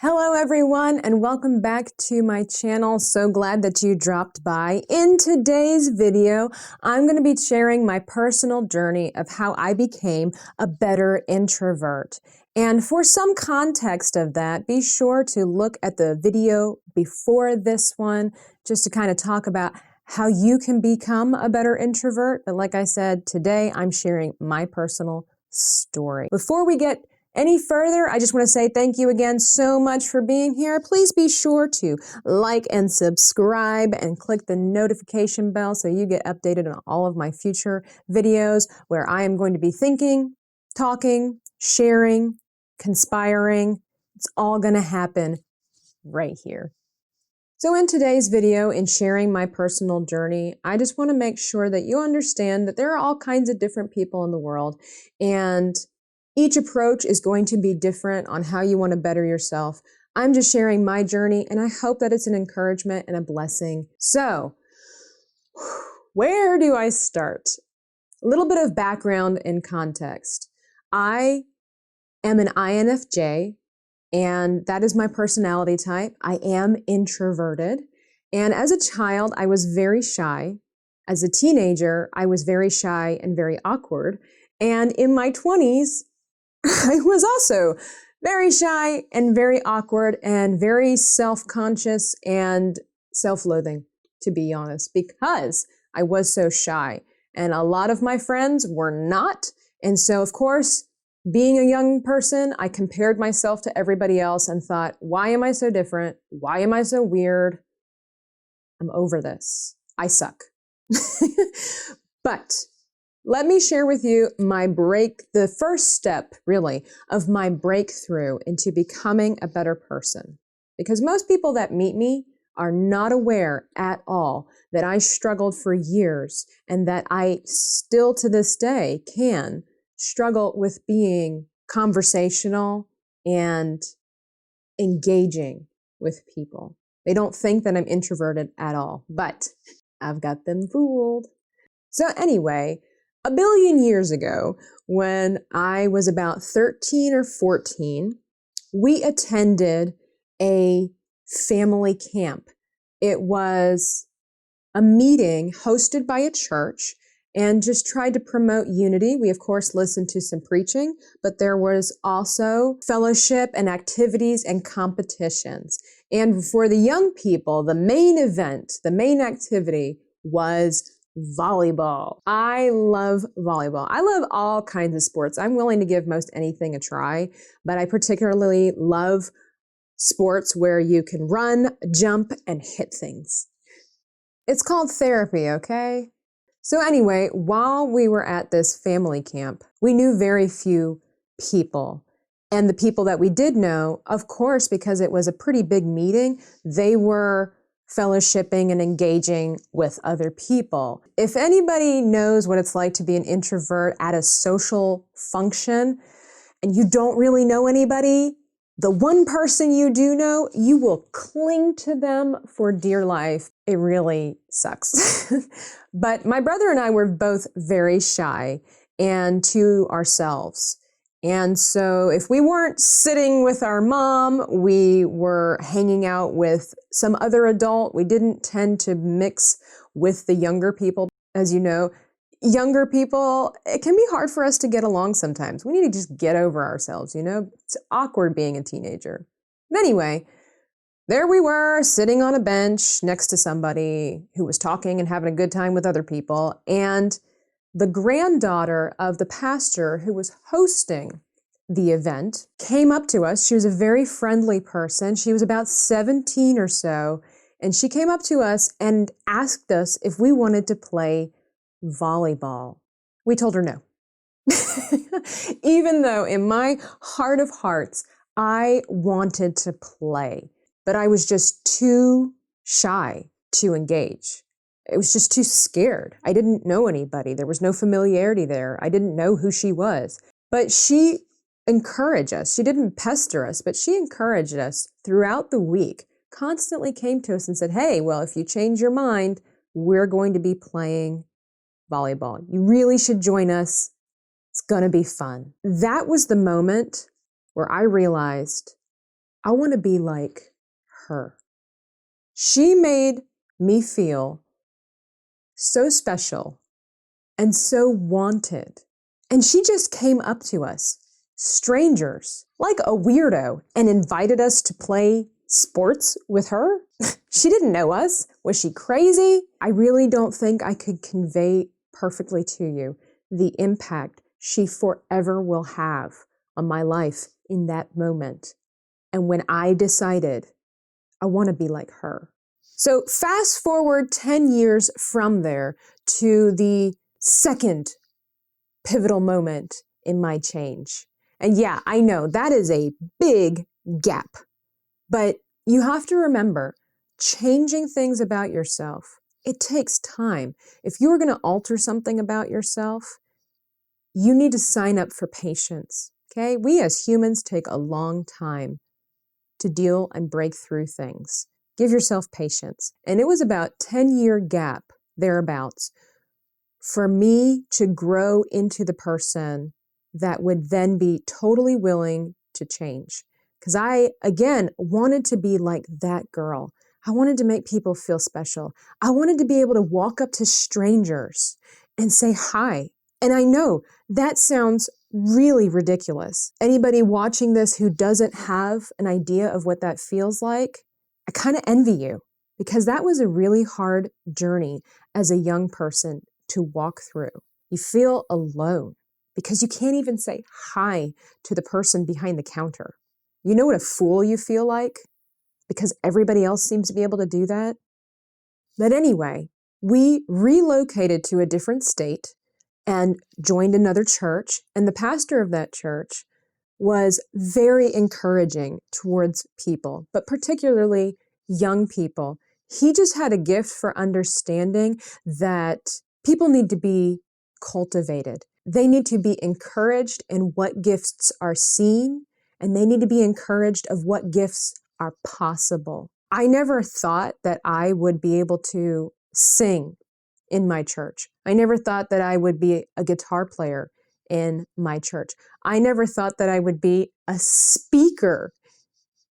Hello everyone and welcome back to my channel. So glad that you dropped by. In today's video, I'm going to be sharing my personal journey of how I became a better introvert. And for some context of that, be sure to look at the video before this one just to kind of talk about how you can become a better introvert. But like I said, today I'm sharing my personal story. Before we get any further, I just want to say thank you again so much for being here. Please be sure to like and subscribe and click the notification bell so you get updated on all of my future videos where I am going to be thinking, talking, sharing, conspiring. It's all going to happen right here. So in today's video, in sharing my personal journey, I just want to make sure that you understand that there are all kinds of different people in the world, and each approach is going to be different on how you want to better yourself. I'm just sharing my journey, and I hope that it's an encouragement and a blessing. So, where do I start? A little bit of background and context. I am an INFJ, and that is my personality type. I am introverted. And as a child, I was very shy. As a teenager, I was very shy and very awkward. And in my 20s, I was also very shy and very awkward and very self-conscious and self-loathing, to be honest, because I was so shy. And a lot of my friends were not. And so, of course, being a young person, I compared myself to everybody else and thought, why am I so different? Why am I so weird? I'm over this. I suck. But let me share with you the first step, really, of my breakthrough into becoming a better person. Because most people that meet me are not aware at all that I struggled for years and that I still to this day can struggle with being conversational and engaging with people. They don't think that I'm introverted at all, but I've got them fooled. So anyway, a billion years ago, when I was about 13 or 14, we attended a family camp. It was a meeting hosted by a church and just tried to promote unity. We, of course, listened to some preaching, but there was also fellowship and activities and competitions. And for the young people, the main event, the main activity was volleyball. I love volleyball. I love all kinds of sports. I'm willing to give most anything a try, but I particularly love sports where you can run, jump, and hit things. It's called therapy, okay? So anyway, while we were at this family camp, we knew very few people. And the people that we did know, of course, because it was a pretty big meeting, they were fellowshipping and engaging with other people. If anybody knows what it's like to be an introvert at a social function and you don't really know anybody, the one person you do know, you will cling to them for dear life. It really sucks. But my brother and I were both very shy and to ourselves. And so if we weren't sitting with our mom, we were hanging out with some other adult. We didn't tend to mix with the younger people. As you know, younger people, it can be hard for us to get along sometimes. We need to just get over ourselves, you know? It's awkward being a teenager. But anyway, there we were sitting on a bench next to somebody who was talking and having a good time with other people. And the granddaughter of the pastor who was hosting the event came up to us. She was a very friendly person. She was about 17 or so. And she came up to us and asked us if we wanted to play volleyball. We told her no. Even though in my heart of hearts, I wanted to play, but I was just too shy to engage. I was just too scared. I didn't know anybody. There was no familiarity there. I didn't know who she was. But she encouraged us. She didn't pester us, but she encouraged us throughout the week, constantly came to us and said, hey, well, if you change your mind, we're going to be playing volleyball. You really should join us. It's going to be fun. That was the moment where I realized I want to be like her. She made me feel so special and so wanted. And she just came up to us, strangers, like a weirdo, and invited us to play sports with her. She didn't know us. Was she crazy? I really don't think I could convey perfectly to you the impact she forever will have on my life in that moment. And when I decided I want to be like her. So fast forward 10 years from there to the second pivotal moment in my change. And yeah, I know that is a big gap, but you have to remember changing things about yourself, it takes time. If you're going to alter something about yourself, you need to sign up for patience. Okay? We as humans take a long time to deal and break through things. Give yourself patience. And it was about 10-year gap thereabouts for me to grow into the person that would then be totally willing to change. Because I, again, wanted to be like that girl. I wanted to make people feel special. I wanted to be able to walk up to strangers and say hi. And I know that sounds really ridiculous. Anybody watching this who doesn't have an idea of what that feels like, I kind of envy you, because that was a really hard journey as a young person to walk through. You feel alone because you can't even say hi to the person behind the counter. You know what a fool you feel like because everybody else seems to be able to do that? But anyway, we relocated to a different state and joined another church, and the pastor of that church was very encouraging towards people, but particularly young people. He just had a gift for understanding that people need to be cultivated. They need to be encouraged in what gifts are seen, and they need to be encouraged of what gifts are possible. I never thought that I would be able to sing in my church. I never thought that I would be a guitar player in my church. I never thought that I would be a speaker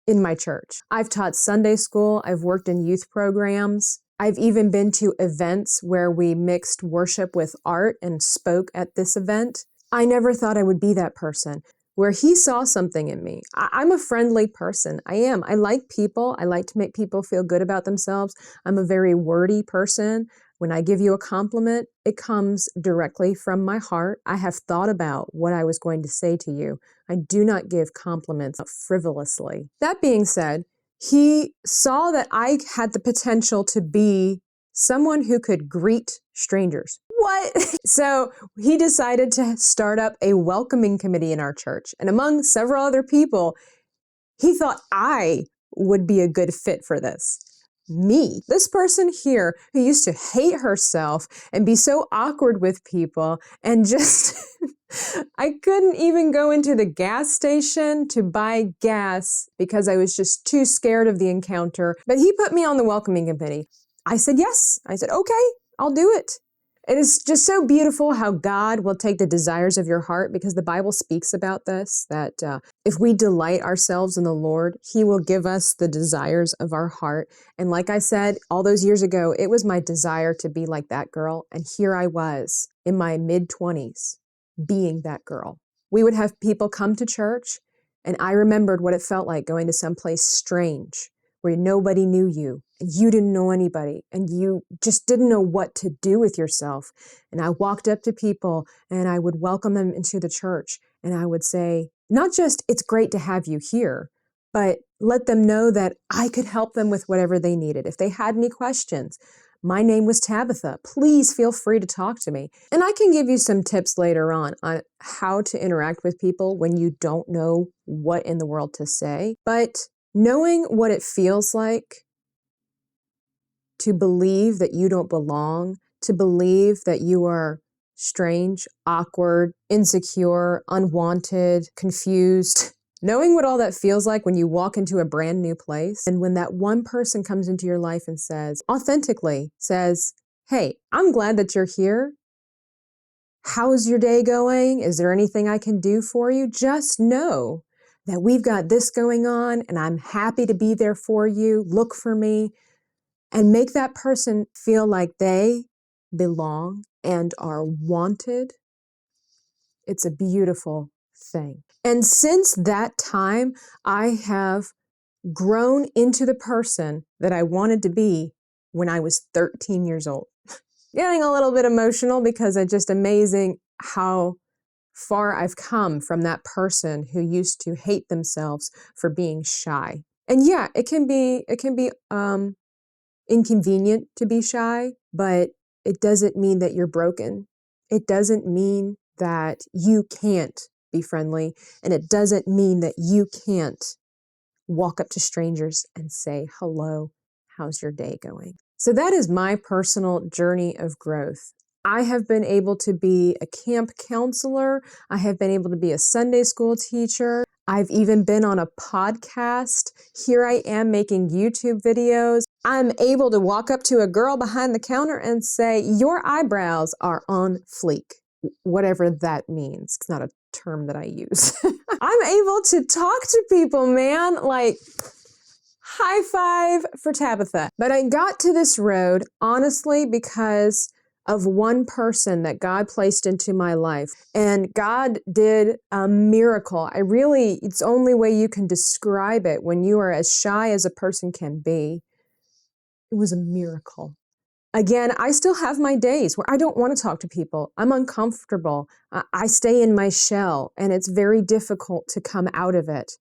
in my church. I've taught Sunday school. I've worked in youth programs. I've even been to events where we mixed worship with art and spoke at this event. I never thought I would be that person. Where he saw something in me. I'm a friendly person. I am. I like people. I like to make people feel good about themselves. I'm a very wordy person. When I give you a compliment, it comes directly from my heart. I have thought about what I was going to say to you. I do not give compliments frivolously. That being said, he saw that I had the potential to be someone who could greet strangers. What? So he decided to start up a welcoming committee in our church. And among several other people, he thought I would be a good fit for this. Me, this person here who used to hate herself and be so awkward with people and just, I couldn't even go into the gas station to buy gas because I was just too scared of the encounter. But he put me on the welcoming committee. I said, yes. I said, okay, I'll do it. It is just so beautiful how God will take the desires of your heart, because the Bible speaks about this, that if we delight ourselves in the Lord, He will give us the desires of our heart. And like I said, all those years ago, it was my desire to be like that girl. And here I was in my mid-20s being that girl. We would have people come to church, and I remembered what it felt like going to someplace strange where nobody knew you and you didn't know anybody and you just didn't know what to do with yourself. And I walked up to people and I would welcome them into the church, and I would say, not just it's great to have you here, but let them know that I could help them with whatever they needed. If they had any questions, my name was Tabitha. Please feel free to talk to me. And I can give you some tips later on how to interact with people when you don't know what in the world to say. But knowing what it feels like to believe that you don't belong, to believe that you are strange, awkward, insecure, unwanted, confused, knowing what all that feels like when you walk into a brand new place, and when that one person comes into your life and says, authentically says, hey, I'm glad that you're here. How's your day going? Is there anything I can do for you? Just know that we've got this going on and I'm happy to be there for you. Look for me. And make that person feel like they belong and are wanted. It's a beautiful thing. And since that time, I have grown into the person that I wanted to be when I was 13 years old. Getting a little bit emotional because it's just amazing how far I've come from that person who used to hate themselves for being shy. And yeah, it can be inconvenient to be shy, but it doesn't mean that you're broken. It doesn't mean that you can't be friendly, and it doesn't mean that you can't walk up to strangers and say, hello, how's your day going? So that is my personal journey of growth. I have been able to be a camp counselor. I have been able to be a Sunday school teacher. I've even been on a podcast. Here I am making YouTube videos. I'm able to walk up to a girl behind the counter and say, your eyebrows are on fleek, whatever that means. It's not a term that I use. I'm able to talk to people, man. Like, high five for Tabitha. But I got to this road, honestly, because of one person that God placed into my life. And God did a miracle. It's the only way you can describe it when you are as shy as a person can be. It was a miracle. Again, I still have my days where I don't want to talk to people. I'm uncomfortable. I stay in my shell, and it's very difficult to come out of it.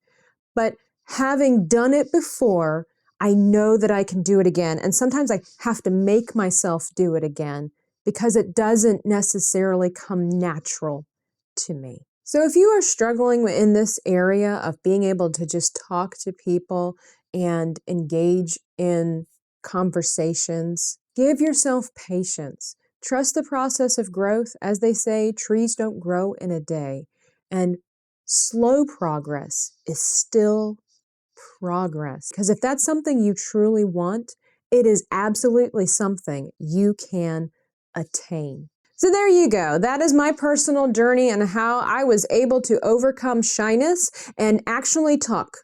But having done it before, I know that I can do it again. And sometimes I have to make myself do it again because it doesn't necessarily come natural to me. So if you are struggling in this area of being able to just talk to people and engage in conversations, give yourself patience. Trust the process of growth. As they say, trees don't grow in a day. And slow progress is still progress. Because if that's something you truly want, it is absolutely something you can attain. So there you go. That is my personal journey and how I was able to overcome shyness and actually talk